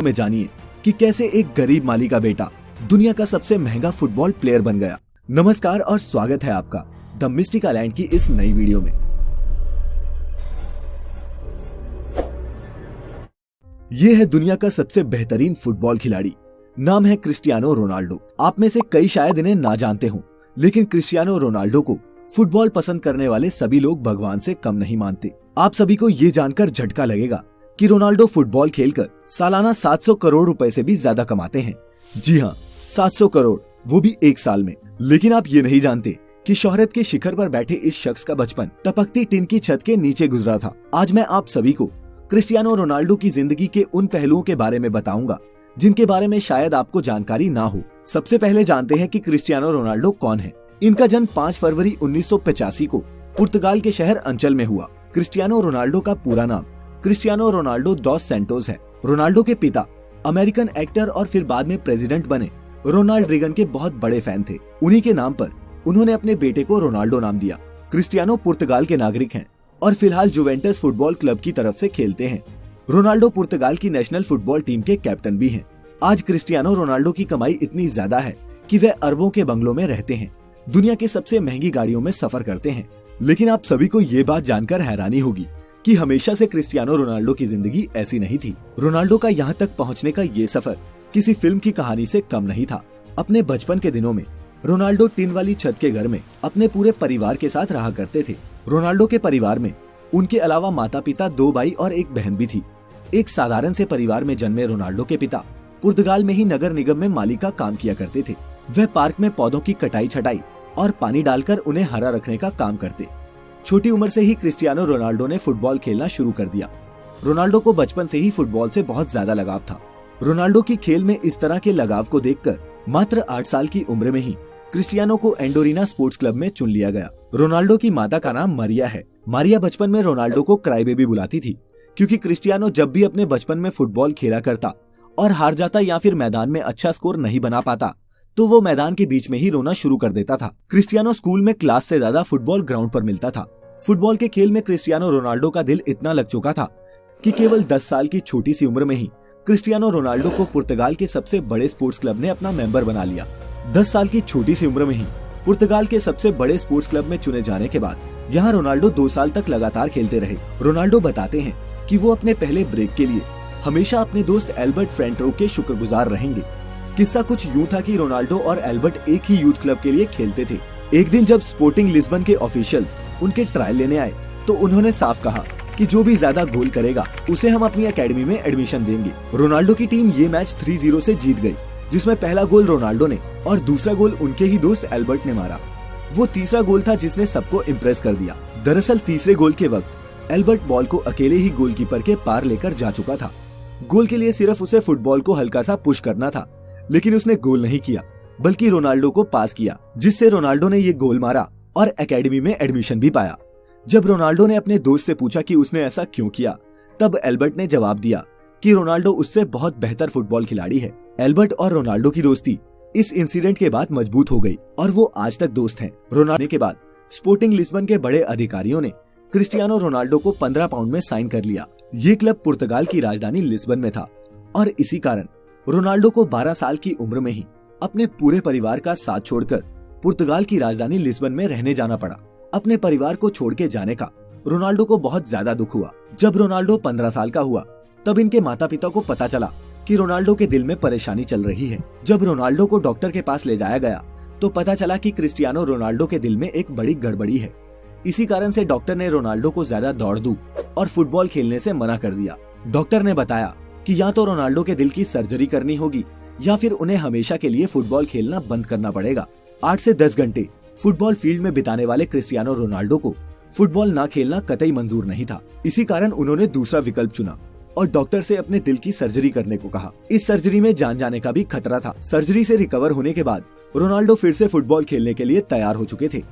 में जानिए कि कैसे एक गरीब माली का बेटा दुनिया का सबसे महंगा फुटबॉल प्लेयर बन गया। नमस्कार और स्वागत है आपका द मिस्टिकल लैंड की इस नई वीडियो में। ये है दुनिया का सबसे बेहतरीन फुटबॉल खिलाड़ी, नाम है क्रिस्टियानो रोनाल्डो। आप में से कई शायद इन्हें ना जानते हों, लेकिन क्रिस्टियानो रोनाल्डो को फुटबॉल पसंद करने वाले सभी लोग भगवान से कम नहीं मानते। आप सभी को ये जानकर झटका लगेगा कि रोनाल्डो फुटबॉल खेलकर सालाना 700 करोड़ रुपए से भी ज्यादा कमाते हैं। जी हाँ, 700 करोड़, वो भी एक साल में। लेकिन आप ये नहीं जानते कि शोहरत के शिखर पर बैठे इस शख्स का बचपन टपकती टिन की छत के नीचे गुजरा था। आज मैं आप सभी को क्रिस्टियानो रोनाल्डो की जिंदगी के उन पहलुओं के बारे में बताऊंगा जिनके बारे में शायद आपको जानकारी ना हो। सबसे पहले जानते हैं कि क्रिस्टियानो रोनाल्डो कौन है। इनका जन्म 5 फरवरी 1985 को पुर्तगाल के शहर अंचल में हुआ। क्रिस्टियानो रोनाल्डो का पूरा नाम क्रिस्टियानो रोनाल्डो डॉस सैंटोस है। रोनाल्डो के पिता अमेरिकन एक्टर और फिर बाद में प्रेसिडेंट बने रोनाल्ड रीगन के बहुत बड़े फैन थे। उन्हीं के नाम पर उन्होंने अपने बेटे को रोनाल्डो नाम दिया। क्रिस्टियानो पुर्तगाल के नागरिक हैं और फिलहाल जुवेंटस फुटबॉल क्लब की तरफ से खेलते हैं। रोनाल्डो पुर्तगाल की नेशनल फुटबॉल टीम के कैप्टन भी हैं। आज क्रिस्टियानो रोनाल्डो की कमाई इतनी ज्यादा है कि वे अरबों के बंगलों में रहते हैं, दुनिया के सबसे महंगी गाड़ियों में सफर करते हैं। लेकिन आप सभी को ये बात जानकर हैरानी होगी कि हमेशा से क्रिस्टियानो रोनाल्डो की जिंदगी ऐसी नहीं थी। रोनाल्डो का यहाँ तक पहुँचने का ये सफर किसी फिल्म की कहानी से कम नहीं था। अपने बचपन के दिनों में रोनाल्डो टिन वाली छत के घर में अपने पूरे परिवार के साथ रहा करते थे। रोनाल्डो के परिवार में उनके अलावा माता पिता, 2 भाई और एक बहन भी थी। एक साधारण से परिवार में जन्मे रोनाल्डो के पिता पुर्तगाल में ही नगर निगम में माली का काम किया करते थे। वह पार्क में पौधों की कटाई छटाई और पानी डालकर उन्हें हरा रखने का काम करते। छोटी उम्र से ही क्रिस्टियानो रोनाल्डो ने फुटबॉल खेलना शुरू कर दिया। रोनाल्डो को बचपन से ही फुटबॉल से बहुत ज्यादा लगाव था। रोनाल्डो की खेल में इस तरह के लगाव को देखकर मात्र 8 साल की उम्र में ही क्रिस्टियानो को एंडोरिना स्पोर्ट्स क्लब में चुन लिया गया। रोनाल्डो की माता का नाम मारिया है। मारिया बचपन में रोनाल्डो को क्राई बेबी बुलाती थी, क्योंकि क्रिस्टियानो जब भी अपने बचपन में फुटबॉल खेला करता और हार जाता या फिर मैदान में अच्छा स्कोर नहीं बना पाता तो वो मैदान के बीच में ही रोना शुरू कर देता था। क्रिस्टियानो स्कूल में क्लास से ज्यादा फुटबॉल ग्राउंड पर मिलता था। फुटबॉल के खेल में क्रिस्टियानो रोनाल्डो का दिल इतना लग चुका था कि केवल 10 साल की छोटी सी उम्र में ही क्रिस्टियानो रोनाल्डो को पुर्तगाल के सबसे बड़े स्पोर्ट्स क्लब ने अपना मेंबर बना लिया। 10 साल की छोटी सी उम्र में ही पुर्तगाल के सबसे बड़े स्पोर्ट्स क्लब में चुने जाने के बाद यहाँ रोनाल्डो 2 साल तक लगातार खेलते रहे। रोनाल्डो बताते हैं कि वो अपने पहले ब्रेक के लिए हमेशा अपने दोस्त एल्बर्ट फ्रेंटरो के शुक्रगुजार रहेंगे। किस्सा कुछ यूं था कि रोनाल्डो और एल्बर्ट एक ही यूथ क्लब के लिए खेलते थे। एक दिन जब स्पोर्टिंग लिस्बन के ऑफिशियल्स उनके ट्रायल लेने आए तो उन्होंने साफ कहा कि जो भी ज्यादा गोल करेगा उसे हम अपनी एकेडमी में एडमिशन देंगे। रोनाल्डो की टीम ये मैच 3-0 से जीत गई, जिसमें पहला गोल रोनाल्डो ने और दूसरा गोल उनके ही दोस्त एल्बर्ट ने मारा। वो तीसरा गोल था जिसने सबको इम्प्रेस कर दिया। दरअसल तीसरे गोल के वक्त एल्बर्ट बॉल को अकेले ही गोलकीपर के पार लेकर जा चुका था। गोल के लिए सिर्फ उसे फुटबॉल को हल्का सा पुश करना था, लेकिन उसने गोल नहीं किया बल्कि रोनाल्डो को पास किया, जिससे रोनाल्डो ने ये गोल मारा और एकेडमी में एडमिशन भी पाया। जब रोनाल्डो ने अपने दोस्त से पूछा कि उसने ऐसा क्यों किया, तब एल्बर्ट ने जवाब दिया कि रोनाल्डो उससे बहुत बेहतर फुटबॉल खिलाड़ी है। एल्बर्ट और रोनाल्डो की दोस्ती इस इंसिडेंट के बाद मजबूत हो गई और वो आज तक दोस्त हैं। रोनाल्डो के बाद स्पोर्टिंग लिस्बन के बड़े अधिकारियों ने क्रिस्टियानो रोनाल्डो को 15 पाउंड में साइन कर लिया। ये क्लब पुर्तगाल की राजधानी लिस्बन में था और इसी कारण रोनाल्डो को 12 साल की उम्र में ही अपने पूरे परिवार का साथ छोड़कर पुर्तगाल की राजधानी लिस्बन में रहने जाना पड़ा। अपने परिवार को छोड़ के जाने का रोनाल्डो को बहुत ज्यादा दुख हुआ। जब रोनाल्डो 15 साल का हुआ तब इनके माता पिता को पता चला कि रोनाल्डो के दिल में परेशानी चल रही है। जब रोनाल्डो को डॉक्टर के पास ले जाया गया तो पता चला कि क्रिस्टियानो रोनाल्डो के दिल में एक बड़ी गड़बड़ी है। इसी कारण से डॉक्टर ने रोनाल्डो को ज्यादा दौड़ धूप और फुटबॉल खेलने से मना कर दिया। डॉक्टर ने बताया कि या तो रोनाल्डो के दिल की सर्जरी करनी होगी या फिर उन्हें हमेशा के लिए फुटबॉल खेलना बंद करना पड़ेगा। 8 से 10 घंटे फुटबॉल फील्ड में बिताने वाले क्रिस्टियानो रोनाल्डो को फुटबॉल ना खेलना कतई मंजूर नहीं था। इसी कारण उन्होंने दूसरा विकल्प चुना और डॉक्टर से अपने दिल की सर्जरी करने को कहा। इस सर्जरी में जान जाने का भी खतरा था। सर्जरी से रिकवर होने के बाद रोनाल्डो फिर से फुटबॉल खेलने के लिए तैयार हो चुके थे।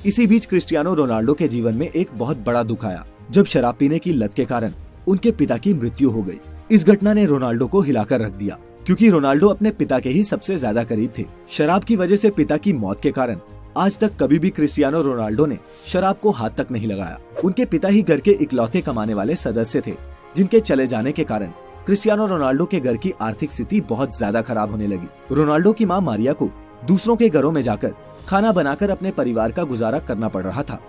इसी बीच क्रिस्टियानो रोनाल्डो के जीवन में एक बहुत बड़ा दुख आया, जब शराब पीने की लत के कारण उनके पिता की मृत्यु हो गई। इस घटना ने रोनाल्डो को हिलाकर रख दिया, क्योंकि रोनाल्डो अपने पिता के ही सबसे ज्यादा करीब थे। शराब की वजह से पिता की मौत के कारण आज तक कभी भी क्रिस्टियानो रोनाल्डो ने शराब को हाथ तक नहीं लगाया। उनके पिता ही घर के इकलौते कमाने वाले सदस्य थे, जिनके चले जाने के कारण क्रिस्टियानो रोनाल्डो के घर की आर्थिक स्थिति बहुत ज्यादा खराब होने लगी। रोनाल्डो की मां मारिया को दूसरों के घरों में जाकर खाना बनाकर अपने परिवार का गुजारा करना पड़ रहा था,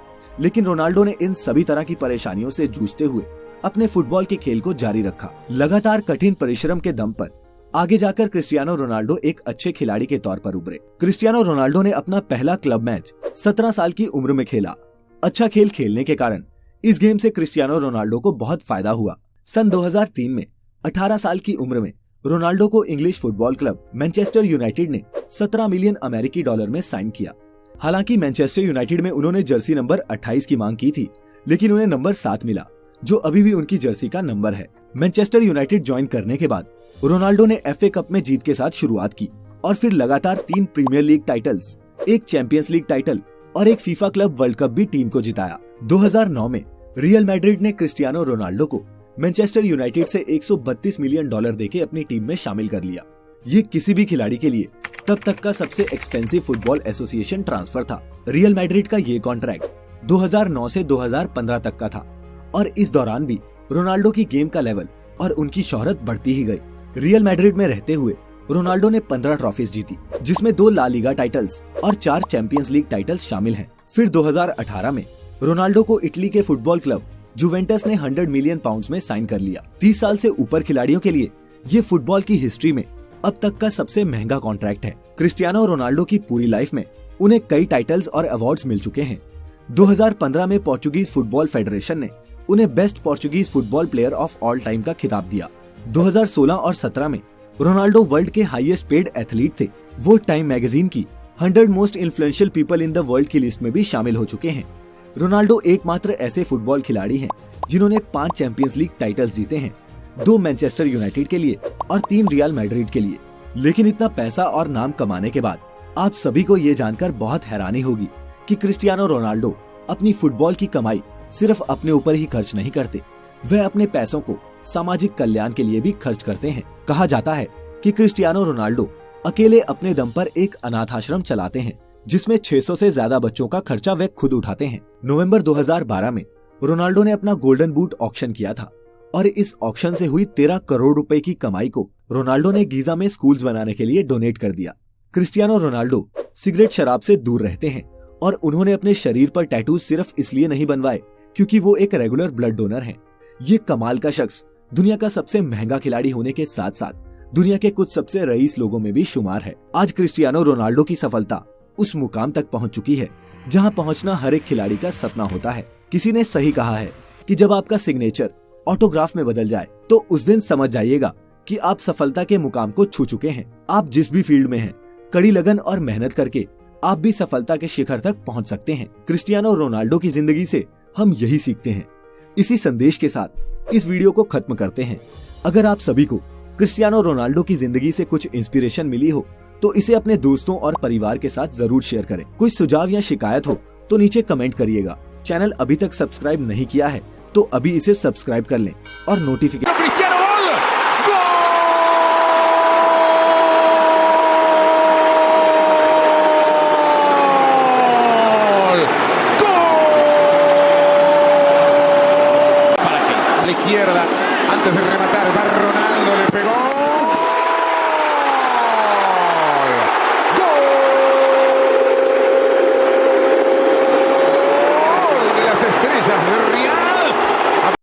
लेकिन रोनाल्डो ने इन सभी तरह की परेशानियों से जूझते हुए अपने फुटबॉल के खेल को जारी रखा। लगातार कठिन परिश्रम के दम पर आगे जाकर क्रिस्टियानो रोनाल्डो एक अच्छे खिलाड़ी के तौर पर उभरे। क्रिस्टियानो रोनाल्डो ने अपना पहला क्लब मैच 17 साल की उम्र में खेला। अच्छा खेल खेलने के कारण इस गेम से क्रिस्टियानो रोनाल्डो को बहुत फायदा हुआ। सन 2003 में 18 साल की उम्र में रोनाल्डो को English football club Manchester United ने 17 मिलियन अमेरिकी डॉलर में साइन किया। हालांकि मैनचेस्टर यूनाइटेड में उन्होंने जर्सी नंबर 28 की मांग की थी, लेकिन उन्हें नंबर 7 मिला, जो अभी भी उनकी जर्सी का नंबर है। मैनचेस्टर यूनाइटेड ज्वाइन करने के बाद रोनाल्डो ने FA कप में जीत के साथ शुरुआत की और फिर लगातार 3 प्रीमियर लीग टाइटल्स, एक चैंपियंस लीग टाइटल और एक फीफा क्लब वर्ल्ड कप भी टीम को जिताया। 2009 में रियल मैड्रिड ने क्रिस्टियानो रोनाल्डो को मैनचेस्टर यूनाइटेड से 132 मिलियन डॉलर देके अपनी टीम में शामिल कर लिया। ये किसी भी खिलाड़ी के लिए तब तक का सबसे एक्सपेंसिव फुटबॉल एसोसिएशन ट्रांसफर था। रियल मैड्रिड का ये कॉन्ट्रैक्ट 2009 से 2015 तक का था और इस दौरान भी रोनाल्डो की गेम का लेवल और उनकी शोहरत बढ़ती ही गई। रियल मैड्रिड में रहते हुए रोनाल्डो ने 15 ट्रॉफीज जीती, जिसमें 2 ला लीगा टाइटल्स और 4 चैंपियंस लीग टाइटल्स शामिल हैं। फिर 2018 में रोनाल्डो को इटली के फुटबॉल क्लब जुवेंटस ने 100 मिलियन पाउंड्स में साइन कर लिया। 30 साल से ऊपर खिलाड़ियों के लिए ये फुटबॉल की हिस्ट्री में अब तक का सबसे महंगा कॉन्ट्रैक्ट है। क्रिस्टियानो रोनाल्डो की पूरी लाइफ में उन्हें कई टाइटल्स और अवार्ड्स मिल चुके हैं। 2015 में पोर्चुगीज फुटबॉल फेडरेशन ने उन्हें best Portuguese football player of all time का खिताब दिया। 2016 और 17 में रोनाल्डो वर्ल्ड के हाईएस्ट पेड एथलीट थे। वो टाइम मैगजीन की 100 most influential people in the world की लिस्ट में भी शामिल हो चुके हैं। रोनाल्डो एकमात्र ऐसे फुटबॉल खिलाड़ी हैं जिन्होंने 5 चैंपियंस लीग टाइटल्स जीते हैं, 2 मैनचेस्टर यूनाइटेड के लिए और 3 रियल मैड्रिड के लिए। लेकिन इतना पैसा और नाम कमाने के बाद आप सभी को ये जानकर बहुत हैरानी होगी कि क्रिस्टियानो रोनाल्डो अपनी फुटबॉल की कमाई सिर्फ अपने ऊपर ही खर्च नहीं करते, वह अपने पैसों को सामाजिक कल्याण के लिए भी खर्च करते हैं। कहा जाता है कि क्रिस्टियानो रोनाल्डो अकेले अपने दम पर एक अनाथ आश्रम चलाते हैं, जिसमें 600 से ज्यादा बच्चों का खर्चा वे खुद उठाते हैं। नवंबर 2012 में रोनाल्डो ने अपना गोल्डन बूट ऑक्शन किया था और इस ऑक्शन से हुई 13 करोड़ रुपए की कमाई को रोनाल्डो ने गीजा में स्कूल्स बनाने के लिए डोनेट कर दिया। क्रिस्टियानो रोनाल्डो सिगरेट शराब से दूर रहते हैं और उन्होंने अपने शरीर पर टैटूज सिर्फ इसलिए नहीं बनवाए क्योंकि वो एक रेगुलर ब्लड डोनर हैं। ये कमाल का शख्स दुनिया का सबसे महंगा खिलाड़ी होने के साथ साथ दुनिया के कुछ सबसे रईस लोगों में भी शुमार है। आज क्रिस्टियानो रोनाल्डो की सफलता उस मुकाम तक पहुंच चुकी है जहां पहुंचना हर एक खिलाड़ी का सपना होता है। किसी ने सही कहा है कि जब आपका सिग्नेचर ऑटोग्राफ में बदल जाए तो उस दिन समझ जाइएगा कि आप सफलता के मुकाम को छू चुके हैं। आप जिस भी फील्ड में हैं, कड़ी लगन और मेहनत करके आप भी सफलता के शिखर तक पहुंच सकते हैं। क्रिस्टियानो रोनाल्डो की जिंदगी से हम यही सीखते हैं। इसी संदेश के साथ इस वीडियो को खत्म करते हैं। अगर आप सभी को क्रिस्टियानो रोनाल्डो की जिंदगी से कुछ इंस्पिरेशन मिली हो तो इसे अपने दोस्तों और परिवार के साथ जरूर शेयर करें। कोई सुझाव या शिकायत हो तो नीचे कमेंट करिएगा। चैनल अभी तक सब्सक्राइब नहीं किया है तो अभी इसे सब्सक्राइब कर लें और notification izquierda, antes de rematar va Ronaldo, le pegó.